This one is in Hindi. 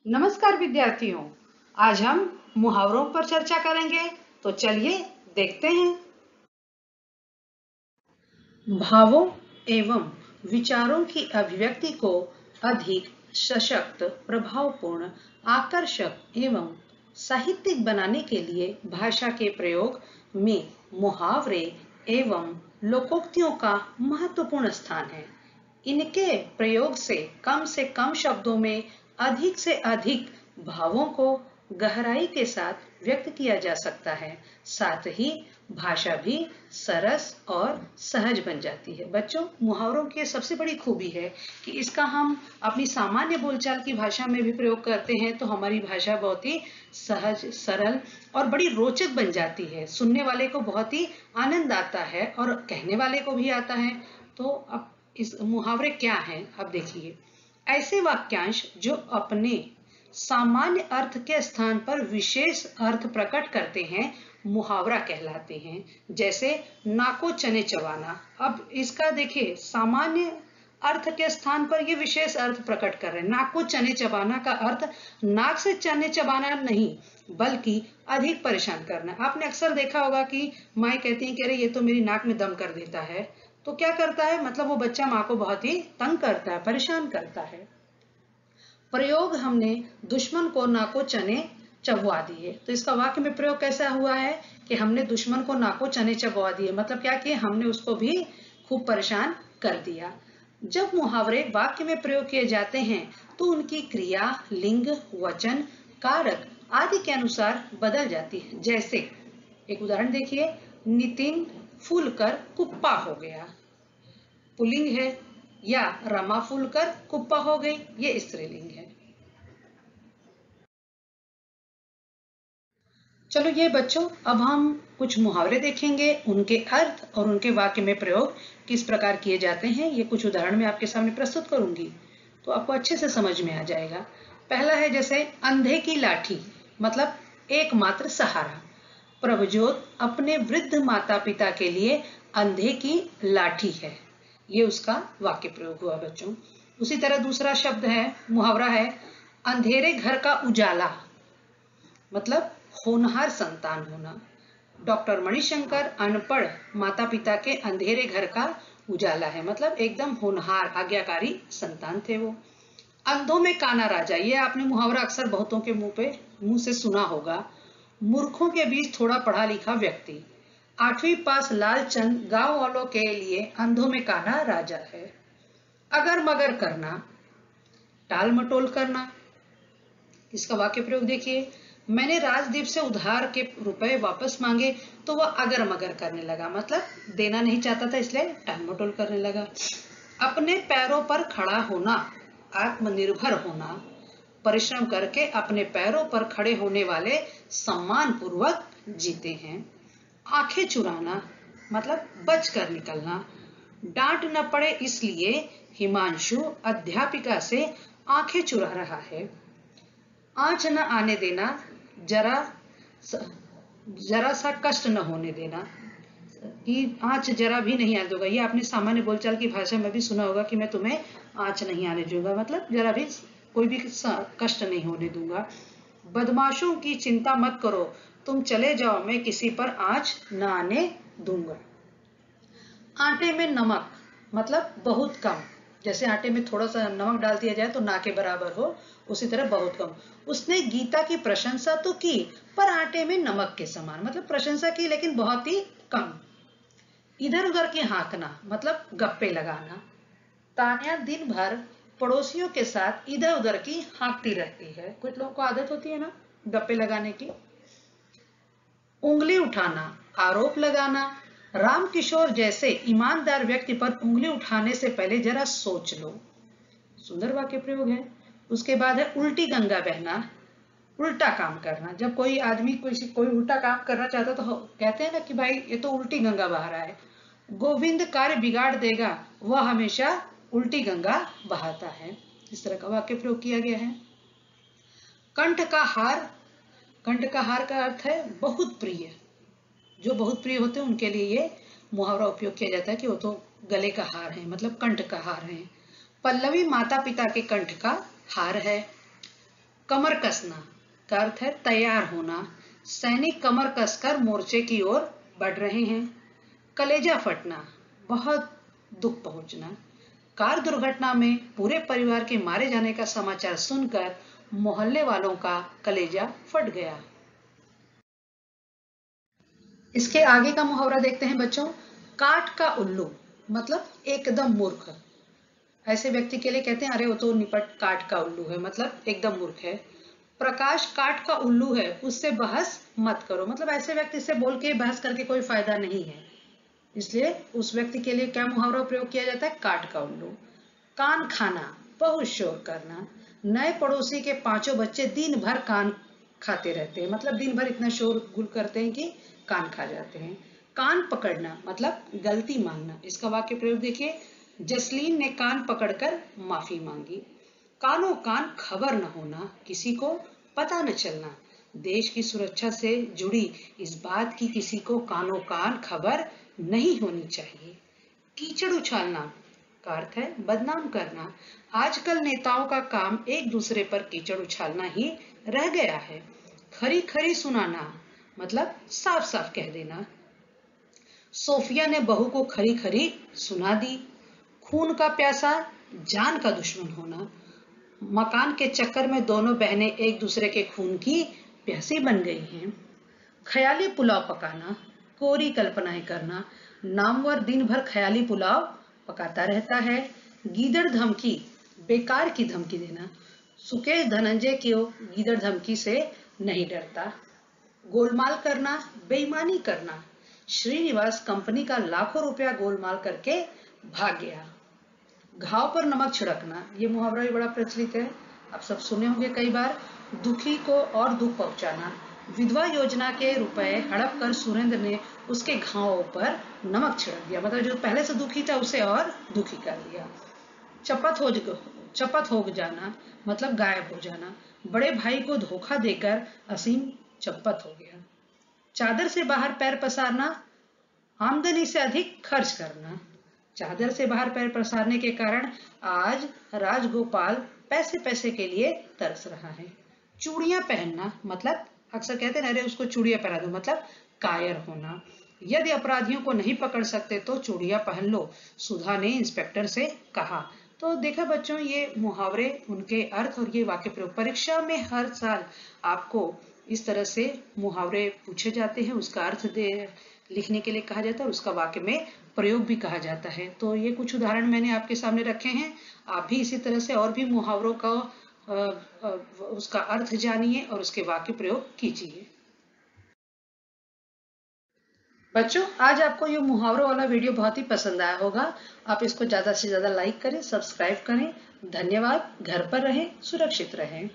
नमस्कार विद्यार्थियों। आज हम मुहावरों पर चर्चा करेंगे। तो चलिए देखते हैं। भावों एवं विचारों की अभिव्यक्ति को अधिक सशक्त, प्रभावपूर्ण, आकर्षक एवं साहित्यिक बनाने के लिए भाषा के प्रयोग में मुहावरे एवं लोकोक्तियों का महत्वपूर्ण स्थान है। इनके प्रयोग से कम शब्दों में अधिक से अधिक भावों को गहराई के साथ व्यक्त किया जा सकता है। साथ ही भाषा भी सरस और सहज बन जाती है। बच्चों, मुहावरों की सबसे बड़ी खूबी है कि इसका हम अपनी सामान्य बोलचाल की भाषा में भी प्रयोग करते हैं तो हमारी भाषा बहुत ही सहज, सरल और बड़ी रोचक बन जाती है। सुनने वाले को बहुत ही आनंद आता है और कहने वाले को भी आता है। तो अब इस मुहावरे क्या हैं, अब देखिए। ऐसे वाक्यांश जो अपने सामान्य अर्थ के स्थान पर विशेष अर्थ प्रकट करते हैं मुहावरा कहलाते हैं। जैसे नाको चने चबाना। अब इसका देखिए, सामान्य अर्थ के स्थान पर ये विशेष अर्थ प्रकट कर रहे हैं। नाको चने चबाना का अर्थ नाक से चने चबाना नहीं, बल्कि अधिक परेशान करना। आपने अक्सर देखा होगा कि माँ कहती हैं कि अरे ये तो मेरी नाक में दम कर देता है। तो क्या करता है, मतलब वो बच्चा माँ को बहुत ही तंग करता है, परेशान करता है। प्रयोग हमने दुश्मन को नाको चने चबवा दिए। तो इसका वाक्य में प्रयोग कैसा हुआ है कि हमने दुश्मन को नाको चने चबवा दिए, मतलब क्या कि हमने उसको भी खूब परेशान कर दिया। जब मुहावरे वाक्य में प्रयोग किए जाते हैं तो उनकी क्रिया, लिंग, वचन, कारक आदि के अनुसार बदल जाती है। जैसे एक उदाहरण देखिए, नितिन फूलकर कुप्पा हो गया, पुल्लिंग है। या रमा फूलकर कुप्पा हो गई, ये स्त्रीलिंग है। चलो ये बच्चों, अब हम कुछ मुहावरे देखेंगे, उनके अर्थ और उनके वाक्य में प्रयोग किस प्रकार किए जाते हैं। ये कुछ उदाहरण मैं आपके सामने प्रस्तुत करूंगी तो आपको अच्छे से समझ में आ जाएगा। पहला है जैसे अंधे की लाठी, मतलब एकमात्र सहारा। प्रभजोत अपने वृद्ध माता पिता के लिए अंधे की लाठी है। ये उसका वाक्य प्रयोग हुआ बच्चों। उसी तरह दूसरा शब्द है, मुहावरा है, अंधेरे घर का उजाला, मतलब होनहार संतान होना। डॉक्टर मणिशंकर अनपढ़ माता पिता के अंधेरे घर का उजाला है, मतलब एकदम होनहार, आज्ञाकारी संतान थे वो। अंधों में काना राजा, ये आपने मुहावरा अक्सर बहुतों के मुंह से सुना होगा। मूर्खों के बीच थोड़ा पढ़ा लिखा व्यक्ति। 8वीं पास लालचंद गांव वालों के लिए अंधों में काना राजा है। अगर मगर करना, टाल मटोल करना। इसका वाक्य प्रयोग देखिए, मैंने राजदीप से उधार के रुपए वापस मांगे तो वह अगर मगर करने लगा, मतलब देना नहीं चाहता था इसलिए टाल मटोल करने लगा। अपने पैरों पर खड़ा होना, आत्मनिर्भर होना। परिश्रम करके अपने पैरों पर खड़े होने वाले सम्मान पूर्वक जीते हैं। आंखें चुराना, मतलब बच कर निकलना। डांट न पड़े इसलिए हिमांशु अध्यापिका से आंखें चुरा रहा है। आंच न आने देना, जरा जरा सा कष्ट न होने देना। कि आंच जरा भी नहीं आने दूंगा, ये आपने सामान्य बोलचाल की भाषा में भी सुना होगा कि मैं तुम्हें आंच नहीं आने दूंगा, मतलब जरा भी कोई भी कष्ट नहीं होने दूंगा। बदमाशों की चिंता मत करो, तुम चले जाओ, मैं किसी पर आंच न आने दूंगा। आटे में नमक, मतलब बहुत कम। जैसे आटे में थोड़ा सा नमक डाल दिया जाए तो ना के बराबर हो, उसी तरह बहुत कम। उसने गीता की प्रशंसा तो की पर आटे में नमक के समान, मतलब प्रशंसा की लेकिन बहुत ही कम। इधर उधर की हाँकना, मतलब गप्पे लगाना। तान्या दिन भर पड़ोसियों के साथ इधर उधर की हाँकती रहती है। कुछ लोगों को आदत होती है ना गप्पे लगाने की। उंगली उठाना, आरोप लगाना। राम किशोर जैसे ईमानदार व्यक्ति पर उंगली उठाने से पहले जरा सोच लो। सुंदर वाक्य प्रयोग है। उसके बाद है उल्टी गंगा बहना, उल्टा काम करना। जब कोई आदमी कोई उल्टा काम करना चाहता तो कहते हैं ना कि भाई ये तो उल्टी गंगा बहा रहा है। गोविंद कार्य बिगाड़ देगा, वह हमेशा उल्टी गंगा बहाता है। इस तरह का वाक्य प्रयोग किया गया है। कंठ का हार, कंठ का हार का अर्थ है बहुत प्रिय। जो बहुत प्रिय होते हैं उनके लिए ये मुहावरा उपयोग किया जाता है कि वो तो गले का हार है, मतलब कंठ का हार है। पल्लवी माता पिता के कंठ का हार है। कमर कसना का अर्थ है तैयार होना। सैनिक कमर कसकर मोर्चे की ओर बढ़ रहे हैं। कलेजा फटना, बहुत दुख पहुंचना। कार दुर्घटना में पूरे परिवार के मारे जाने का समाचार सुनकर मोहल्ले वालों का कलेजा फट गया। इसके आगे का मुहावरा देखते हैं बच्चों। काठ का उल्लू मतलब एकदम मूर्ख। ऐसे व्यक्ति के लिए कहते हैं अरे वो तो निपट काठ का उल्लू है, मतलब एकदम मूर्ख है। प्रकाश काठ का उल्लू है, उससे बहस मत करो, मतलब ऐसे व्यक्ति से बोल के बहस करके कोई फायदा नहीं है, इसलिए उस व्यक्ति के लिए क्या मुहावरा प्रयोग किया जाता है, काठ का उल्लू। कान खाना, बहुत शोर करना। नए पड़ोसी के 5 बच्चे दिन भर कान खाते रहते हैं, मतलब दिन भर इतना शोर गुल करते हैं कि कान खा जाते हैं। कान पकड़ना मतलब गलती मांगना। इसका वाक्य प्रयोग देखिए। जसलीन ने कान पकड़कर माफी मांगी। कानों कान खबर न होना, किसी को पता न चलना। देश की सुरक्षा से जुड़ी इस बात की किसी को कानों कान खबर नहीं होनी चाहिए। कीचड़ उछालना का अर्थ है बदनाम करना। आजकल नेताओं का काम एक दूसरे पर कीचड़ उछालना ही रह गया है। खरी खरी सुनाना मतलब साफ साफ कह देना। सोफिया ने बहू को खरी खरी सुना दी। खून का प्यासा, जान का दुश्मन होना। मकान के चक्कर में दोनों बहनें एक दूसरे के खून की प्यासी बन गई हैं। ख्याली पुलाव पकाना, कोरी कल्पनाएं करना। नामवर दिन भर ख्याली पुलाव पकाता रहता है। गीदड़ धमकी, बेकार की धमकी देना। सुकेश धनंजय को गीदड़ धमकी से नहीं डरता। गोलमाल करना, बेईमानी करना। श्रीनिवास कंपनी का लाखों रुपया गोलमाल करके भाग गया। घाव पर नमक छिड़कना, ये मुहावरा भी बड़ा प्रचलित है, आप सब सुने होंगे कई बार। दुखी को और दुख पहुंचाना। विधवा योजना के रुपए हड़प कर सुरेंद्र ने उसके घावों पर नमक छिड़क दिया, मतलब जो पहले से दुखी था उसे और दुखी कर दिया। चपत हो जाना मतलब गायब हो जाना। बड़े भाई को धोखा देकर असीम चपत हो गया। चादर से बाहर पैर पसारना, आमदनी से अधिक खर्च करना। चादर से बाहर पैर पसारने के कारण आज राजगोपाल पैसे पैसे के लिए तरस रहा है। चूड़ियां पहनना मतलब अक्सर कहते हैं अरे उसको चूड़ियां पहना दो, मतलब कायर होना। यदि अपराधियों को नहीं पकड़ सकते तो चूड़ियां पहन लो, सुधा ने इंस्पेक्टर से कहा। तो देखा बच्चों, ये मुहावरे, उनके अर्थ और ये वाक्य प्रयोग परीक्षा में हर साल आपको इस तरह से मुहावरे पूछे जाते हैं, उसका अर्थ लिखने के लिए कहा जाता है और उसका वाक्य में प्रयोग भी कहा जाता है। तो ये कुछ उदाहरण मैंने आपके सामने रखे हैं, आप भी इसी तरह से और भी मुहावरों का उसका अर्थ जानिए और उसके वाक्य प्रयोग कीजिए। बच्चों, आज आपको ये मुहावरों वाला वीडियो बहुत ही पसंद आया होगा। आप इसको ज्यादा से ज्यादा लाइक करें, सब्सक्राइब करें। धन्यवाद। घर पर रहें, सुरक्षित रहें।